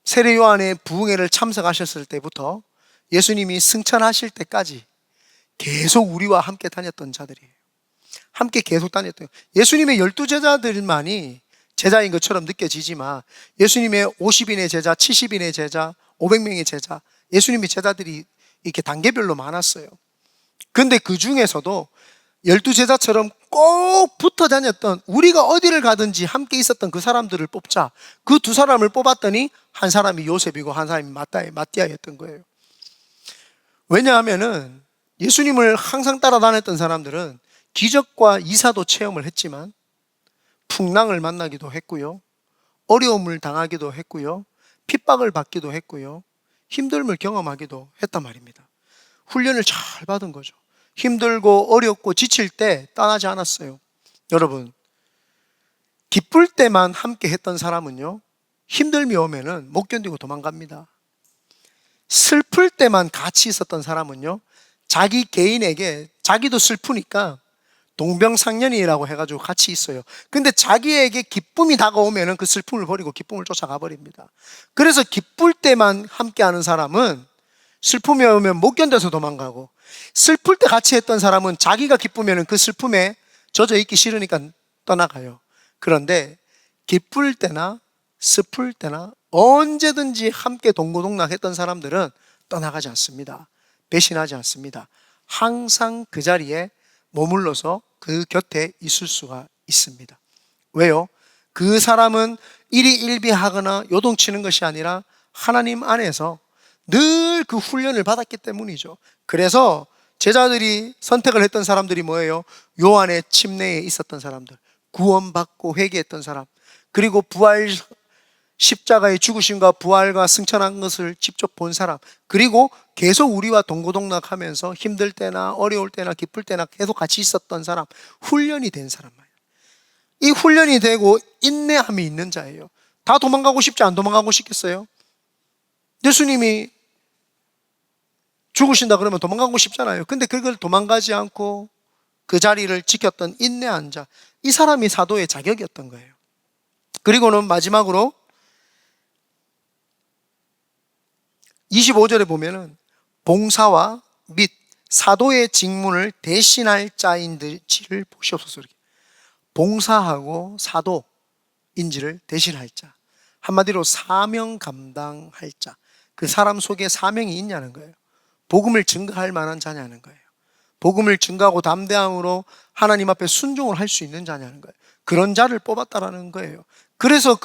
세례 요한의 부흥회를 참석하셨을 때부터 예수님이 승천하실 때까지 계속 우리와 함께 다녔던 자들이에요. 함께 계속 다녔대요. 예수님의 12제자들만이 제자인 것처럼 느껴지지만 예수님의 50인의 제자, 70인의 제자, 500명의 제자, 예수님의 제자들이 이렇게 단계별로 많았어요. 근데 그 중에서도 12제자처럼 꼭 붙어 다녔던, 우리가 어디를 가든지 함께 있었던 그 사람들을 뽑자. 그 두 사람을 뽑았더니 한 사람이 요셉이고 한 사람이 마띠아였던 거예요. 왜냐하면은 예수님을 항상 따라다녔던 사람들은 기적과 이사도 체험을 했지만 풍랑을 만나기도 했고요, 어려움을 당하기도 했고요, 핍박을 받기도 했고요, 힘듦을 경험하기도 했단 말입니다. 훈련을 잘 받은 거죠. 힘들고 어렵고 지칠 때 떠나지 않았어요. 여러분, 기쁠 때만 함께 했던 사람은요, 힘듦이 오면은 못 견디고 도망갑니다. 슬플 때만 같이 있었던 사람은요, 자기 개인에게, 자기도 슬프니까 동병상련이라고 해가지고 같이 있어요. 근데 자기에게 기쁨이 다가오면은 그 슬픔을 버리고 기쁨을 쫓아가 버립니다. 그래서 기쁠 때만 함께하는 사람은 슬픔이 오면 못 견뎌서 도망가고, 슬플 때 같이 했던 사람은 자기가 기쁘면은 그 슬픔에 젖어 있기 싫으니까 떠나가요. 그런데 기쁠 때나 슬플 때나 언제든지 함께 동고동락했던 사람들은 떠나가지 않습니다. 배신하지 않습니다. 항상 그 자리에 머물러서 그 곁에 있을 수가 있습니다. 왜요? 그 사람은 일희일비하거나 요동치는 것이 아니라 하나님 안에서 늘 그 훈련을 받았기 때문이죠. 그래서 제자들이 선택을 했던 사람들이 뭐예요? 요한의 침례에 있었던 사람들, 구원받고 회개했던 사람, 그리고 부활 십자가의 죽으심과 부활과 승천한 것을 직접 본 사람, 그리고 계속 우리와 동고동락하면서 힘들 때나 어려울 때나 기쁠 때나 계속 같이 있었던 사람, 훈련이 된 사람 말이에요. 이 훈련이 되고 인내함이 있는 자예요. 다 도망가고 싶지 안 도망가고 싶겠어요? 예수님이 죽으신다 그러면 도망가고 싶잖아요. 근데 그걸 도망가지 않고 그 자리를 지켰던 인내한 자, 이 사람이 사도의 자격이었던 거예요. 그리고는 마지막으로 25절에 보면은 봉사와 및 사도의 직분을 대신할 자인지를 보시옵소서. 이렇게 봉사하고 사도인지를 대신할 자, 한마디로 사명 감당할 자, 그 사람 속에 사명이 있냐는 거예요. 복음을 증거할 만한 자냐는 거예요. 복음을 증거하고 담대함으로 하나님 앞에 순종을 할 수 있는 자냐는 거예요. 그런 자를 뽑았다라는 거예요. 그래서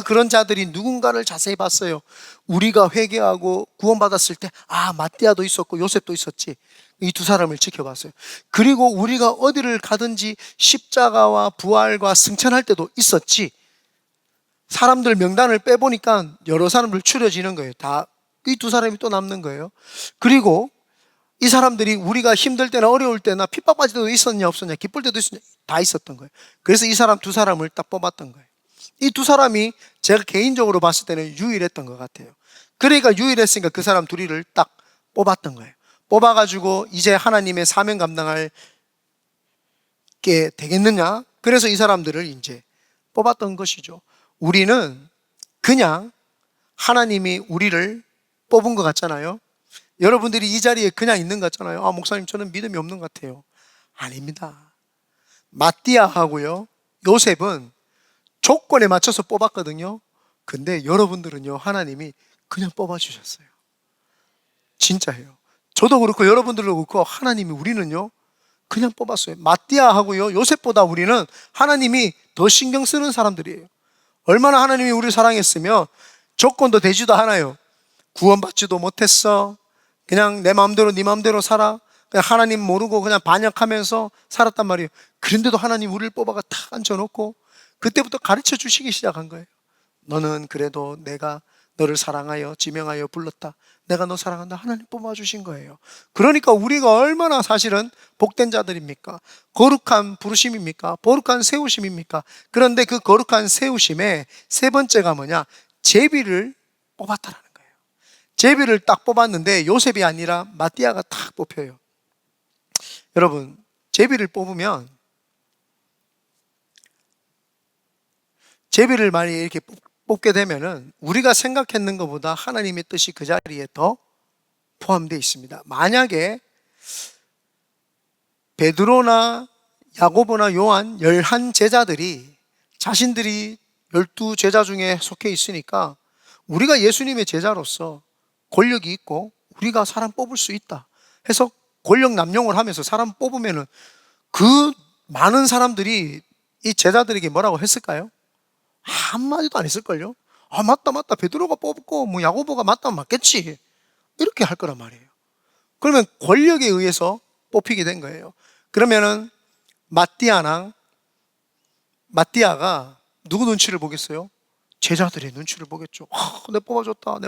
그런 자들이 누군가를 자세히 봤어요. 우리가 회개하고 구원받았을 때, 마띠아도 있었고 요셉도 있었지. 이 두 사람을 지켜봤어요. 그리고 우리가 어디를 가든지 십자가와 부활과 승천할 때도 있었지. 사람들 명단을 빼보니까 여러 사람들 추려지는 거예요. 다 이 두 사람이 또 남는 거예요. 그리고 이 사람들이 우리가 힘들 때나 어려울 때나 핍박받을 때도 있었냐 없었냐, 기쁠 때도 있었냐, 다 있었던 거예요. 그래서 이 사람 두 사람을 딱 뽑았던 거예요. 이 두 사람이 제가 개인적으로 봤을 때는 유일했던 것 같아요. 그러니까 유일했으니까 그 사람 둘이를 딱 뽑았던 거예요. 뽑아가지고 이제 하나님의 사명 감당할 게 되겠느냐? 그래서 이 사람들을 이제 뽑았던 것이죠. 우리는 그냥 하나님이 우리를 뽑은 것 같잖아요. 여러분들이 이 자리에 그냥 있는 것 같잖아요. 목사님 저는 믿음이 없는 것 같아요. 아닙니다. 마띠아하고요 요셉은 조건에 맞춰서 뽑았거든요. 근데 여러분들은요, 하나님이 그냥 뽑아주셨어요. 진짜예요. 저도 그렇고 여러분들도 그렇고 하나님이 우리는요 그냥 뽑았어요. 마띠아하고요 요셉보다 우리는 하나님이 더 신경 쓰는 사람들이에요. 얼마나 하나님이 우리를 사랑했으면 조건도 되지도 않아요. 구원받지도 못했어. 그냥 내 마음대로 네 마음대로 살아. 그냥 하나님 모르고 그냥 반역하면서 살았단 말이에요. 그런데도 하나님 우리를 뽑아가 탁 앉혀놓고 그때부터 가르쳐 주시기 시작한 거예요. 너는 그래도 내가 너를 사랑하여 지명하여 불렀다. 내가 너 사랑한다. 하나님 뽑아주신 거예요. 그러니까 우리가 얼마나 사실은 복된 자들입니까? 거룩한 부르심입니까? 거룩한 세우심입니까? 그런데 그 거룩한 세우심의 세 번째가 뭐냐? 제비를 뽑았다라는 거예요. 제비를 딱 뽑았는데 요셉이 아니라 마띠아가 딱 뽑혀요. 여러분, 제비를 뽑으면 제비를 많이 이렇게 뽑게 되면은 우리가 생각했는 것보다 하나님의 뜻이 그 자리에 더 포함되어 있습니다. 만약에 베드로나 야고보나 요한 11 제자들이 자신들이 12 제자 중에 속해 있으니까 우리가 예수님의 제자로서 권력이 있고 우리가 사람 뽑을 수 있다 해서 권력 남용을 하면서 사람 뽑으면은 그 많은 사람들이 이 제자들에게 뭐라고 했을까요? 한마디도 안 했을걸요? 맞다. 베드로가 뽑고 뭐 야고보가 맞다면 맞겠지. 이렇게 할 거란 말이에요. 그러면 권력에 의해서 뽑히게 된 거예요. 그러면은 마띠아가 누구 눈치를 보겠어요? 제자들의 눈치를 보겠죠. 내 뽑아줬다.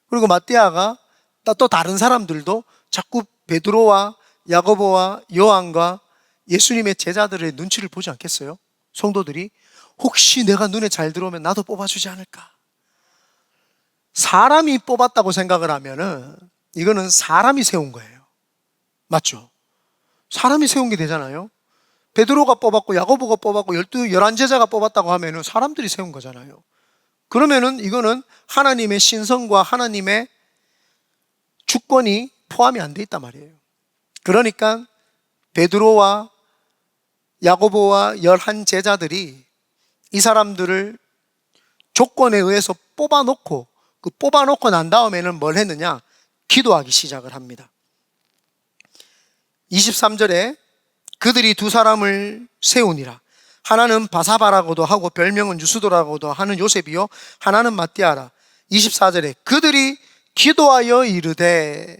그리고 마띠아가 또 다른 사람들도 자꾸 베드로와 야고보와 요한과 예수님의 제자들의 눈치를 보지 않겠어요? 성도들이 혹시 내가 눈에 잘 들어오면 나도 뽑아주지 않을까? 사람이 뽑았다고 생각을 하면은 이거는 사람이 세운 거예요. 맞죠? 사람이 세운 게 되잖아요. 베드로가 뽑았고 야고보가 뽑았고 11 제자가 뽑았다고 하면은 사람들이 세운 거잖아요. 그러면은 이거는 하나님의 신성과 하나님의 주권이 포함이 안 돼 있단 말이에요. 그러니까 베드로와 야고보와 11 제자들이 이 사람들을 조건에 의해서 뽑아놓고 난 다음에는 뭘 했느냐? 기도하기 시작을 합니다. 23절에 그들이 두 사람을 세우니라. 하나는 바사바라고도 하고 별명은 유스도라고도 하는 요셉이요, 하나는 마띠아라. 24절에 그들이 기도하여 이르되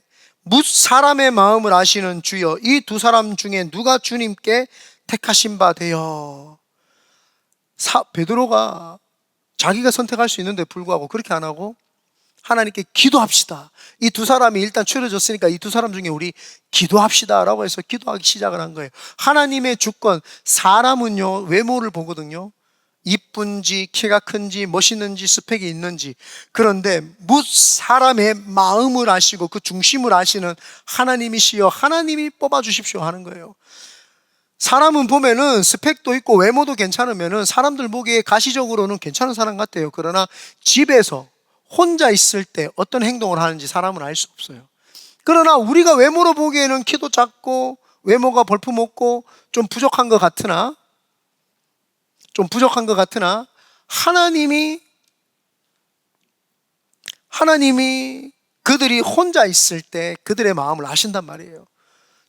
사람의 마음을 아시는 주여, 이 두 사람 중에 누가 주님께 택하신 바 되어. 베드로가 자기가 선택할 수 있는데 불구하고 그렇게 안 하고 하나님께 기도합시다. 이 두 사람이 일단 추려졌으니까 이 두 사람 중에 우리 기도합시다 라고 해서 기도하기 시작을 한 거예요. 하나님의 주권, 사람은요 외모를 보거든요. 이쁜지 키가 큰지 멋있는지 스펙이 있는지. 그런데 사람의 마음을 아시고 그 중심을 아시는 하나님이시여 하나님이 뽑아주십시오 하는 거예요. 사람은 보면은 스펙도 있고 외모도 괜찮으면은 사람들 보기에 가시적으로는 괜찮은 사람 같아요. 그러나 집에서 혼자 있을 때 어떤 행동을 하는지 사람은 알 수 없어요. 그러나 우리가 외모로 보기에는 키도 작고 외모가 볼품없고 좀 부족한 것 같으나 하나님이 그들이 혼자 있을 때 그들의 마음을 아신단 말이에요.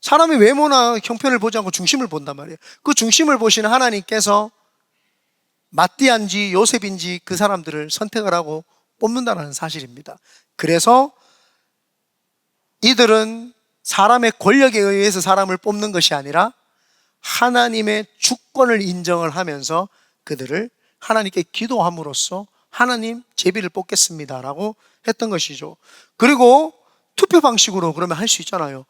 사람의 외모나 형편을 보지 않고 중심을 본단 말이에요. 그 중심을 보시는 하나님께서 마띠아인지 요셉인지 그 사람들을 선택을 하고 뽑는다는 사실입니다. 그래서 이들은 사람의 권력에 의해서 사람을 뽑는 것이 아니라 하나님의 주권을 인정을 하면서 그들을 하나님께 기도함으로써 하나님 제비를 뽑겠습니다 라고 했던 것이죠. 그리고 투표 방식으로 그러면 할 수 있잖아요.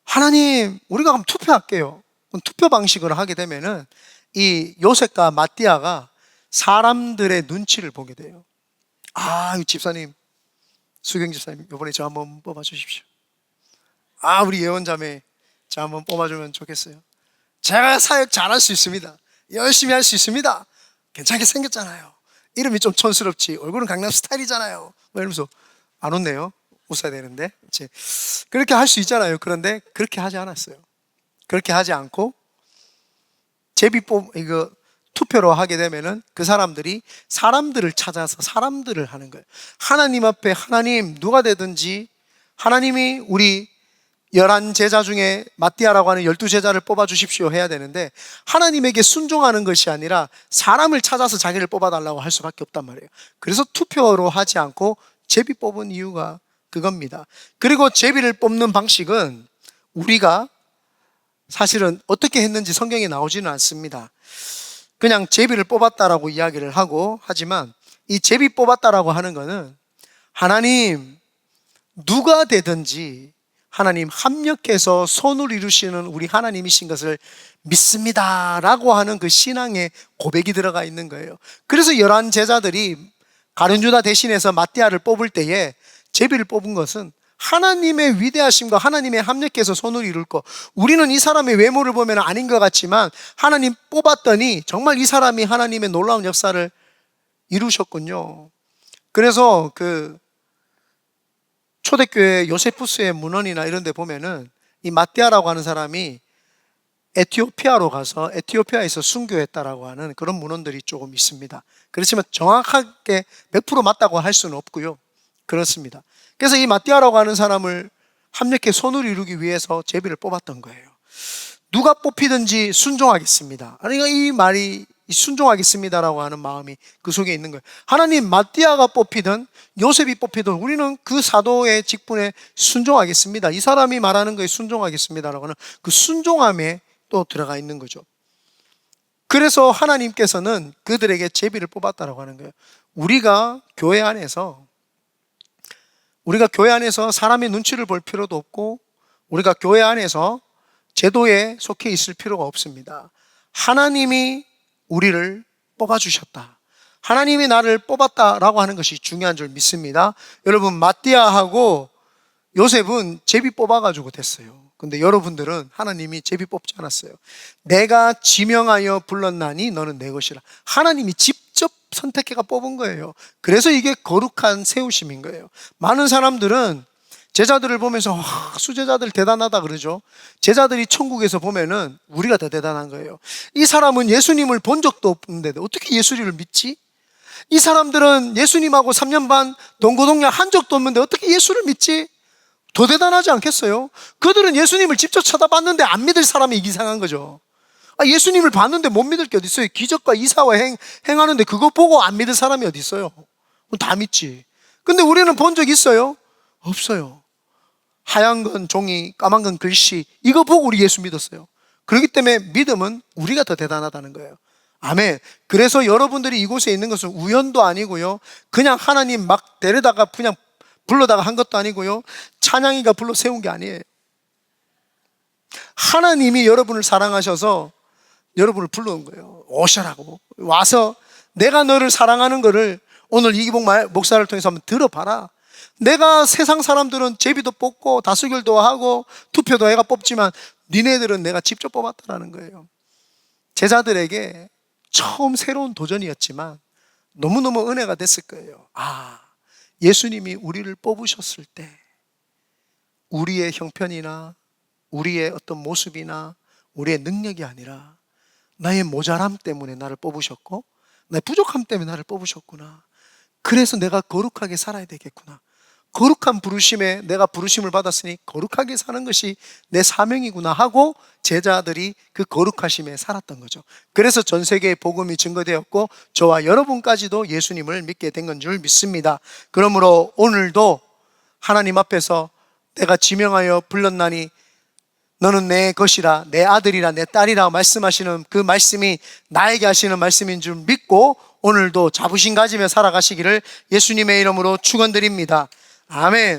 하나님 우리가 그럼 투표할게요. 그럼 투표 방식으로 하게 되면은 이 요셉과 마띠아가 사람들의 눈치를 보게 돼요. 집사님, 수경 집사님 이번에 저 한번 뽑아주십시오. 우리 예원자매 저 한번 뽑아주면 좋겠어요. 제가 사역 잘할 수 있습니다. 열심히 할 수 있습니다. 괜찮게 생겼잖아요. 이름이 좀 촌스럽지 얼굴은 강남 스타일이잖아요. 이러면서 안 웃네요. 웃어야 되는데 그렇게 할 수 있잖아요. 그런데 그렇게 하지 않았어요. 그렇게 하지 않고 투표로 하게 되면은 그 사람들이 사람들을 찾아서 사람들을 하는 거예요. 하나님 앞에 하나님 누가 되든지 하나님이 우리 11제자 중에 마띠아라고 하는 12제자를 뽑아주십시오 해야 되는데 하나님에게 순종하는 것이 아니라 사람을 찾아서 자기를 뽑아달라고 할 수밖에 없단 말이에요. 그래서 투표로 하지 않고 제비 뽑은 이유가 그겁니다. 그리고 제비를 뽑는 방식은 우리가 사실은 어떻게 했는지 성경에 나오지는 않습니다. 그냥 제비를 뽑았다라고 이야기를 하고 하지만 이 제비 뽑았다라고 하는 거는 하나님 누가 되든지 하나님 합력해서 선을 이루시는 우리 하나님이신 것을 믿습니다 라고 하는 그 신앙의 고백이 들어가 있는 거예요. 그래서 11제자들이 가룟유다 대신해서 마띠아를 뽑을 때에 제비를 뽑은 것은 하나님의 위대하심과 하나님의 합력해서 선을 이룰 것. 우리는 이 사람의 외모를 보면 아닌 것 같지만 하나님 뽑았더니 정말 이 사람이 하나님의 놀라운 역사를 이루셨군요. 그래서 그 초대교회 요세푸스의 문헌이나 이런 데 보면은 이 마띠아라고 하는 사람이 에티오피아로 가서 에티오피아에서 순교했다라고 하는 그런 문헌들이 조금 있습니다. 그렇지만 정확하게 100% 맞다고 할 수는 없고요. 그렇습니다. 그래서 이 마띠아라고 하는 사람을 합력해 선을 이루기 위해서 제비를 뽑았던 거예요. 누가 뽑히든지 순종하겠습니다. 그러니까 이 말이 순종하겠습니다라고 하는 마음이 그 속에 있는 거예요. 하나님 마띠아가 뽑히든 요셉이 뽑히든 우리는 그 사도의 직분에 순종하겠습니다. 이 사람이 말하는 거에 순종하겠습니다라고 하는 그 순종함에 또 들어가 있는 거죠. 그래서 하나님께서는 그들에게 제비를 뽑았다라고 하는 거예요. 우리가 교회 안에서 사람의 눈치를 볼 필요도 없고 우리가 교회 안에서 제도에 속해 있을 필요가 없습니다. 하나님이 우리를 뽑아주셨다. 하나님이 나를 뽑았다라고 하는 것이 중요한 줄 믿습니다. 여러분 마띠아하고 요셉은 제비 뽑아가지고 됐어요. 근데 여러분들은 하나님이 제비 뽑지 않았어요. 내가 지명하여 불렀나니 너는 내 것이라. 하나님이 직접 선택해가 뽑은 거예요. 그래서 이게 거룩한 세우심인 거예요. 많은 사람들은 제자들을 보면서 수제자들 대단하다 그러죠. 제자들이 천국에서 보면은 우리가 더 대단한 거예요. 이 사람은 예수님을 본 적도 없는데 어떻게 예수님을 믿지? 이 사람들은 예수님하고 3년 반 동고동락 한 적도 없는데 어떻게 예수를 믿지? 더 대단하지 않겠어요? 그들은 예수님을 직접 쳐다봤는데 안 믿을 사람이 이상한 거죠. 예수님을 봤는데 못 믿을 게 어디 있어요? 기적과 이사와 행하는데 그거 보고 안 믿을 사람이 어디 있어요? 다 믿지. 근데 우리는 본 적 있어요? 없어요. 하얀 건 종이, 까만 건 글씨, 이거 보고 우리 예수 믿었어요. 그렇기 때문에 믿음은 우리가 더 대단하다는 거예요. 아멘. 그래서 여러분들이 이곳에 있는 것은 우연도 아니고요, 그냥 하나님 막 데려다가 그냥 불러다가 한 것도 아니고요, 찬양이가 불러 세운 게 아니에요. 하나님이 여러분을 사랑하셔서 여러분을 불러온 거예요. 오셔라고. 와서 내가 너를 사랑하는 거를 오늘 이기복 목사를 통해서 한번 들어봐라. 내가 세상 사람들은 제비도 뽑고 다수결도 하고 투표도 해가 뽑지만 니네들은 내가 직접 뽑았다라는 거예요. 제자들에게 처음 새로운 도전이었지만 너무너무 은혜가 됐을 거예요. 아, 예수님이 우리를 뽑으셨을 때 우리의 형편이나 우리의 어떤 모습이나 우리의 능력이 아니라 나의 모자람 때문에 나를 뽑으셨고 나의 부족함 때문에 나를 뽑으셨구나. 그래서 내가 거룩하게 살아야 되겠구나. 거룩한 부르심에 내가 부르심을 받았으니 거룩하게 사는 것이 내 사명이구나 하고 제자들이 그 거룩하심에 살았던 거죠. 그래서 전 세계에 복음이 증거되었고 저와 여러분까지도 예수님을 믿게 된 건 줄 믿습니다. 그러므로 오늘도 하나님 앞에서 내가 지명하여 불렀나니 너는 내 것이라, 내 아들이라, 내 딸이라 말씀하시는 그 말씀이 나에게 하시는 말씀인 줄 믿고 오늘도 자부심 가지며 살아가시기를 예수님의 이름으로 축원드립니다. 아멘.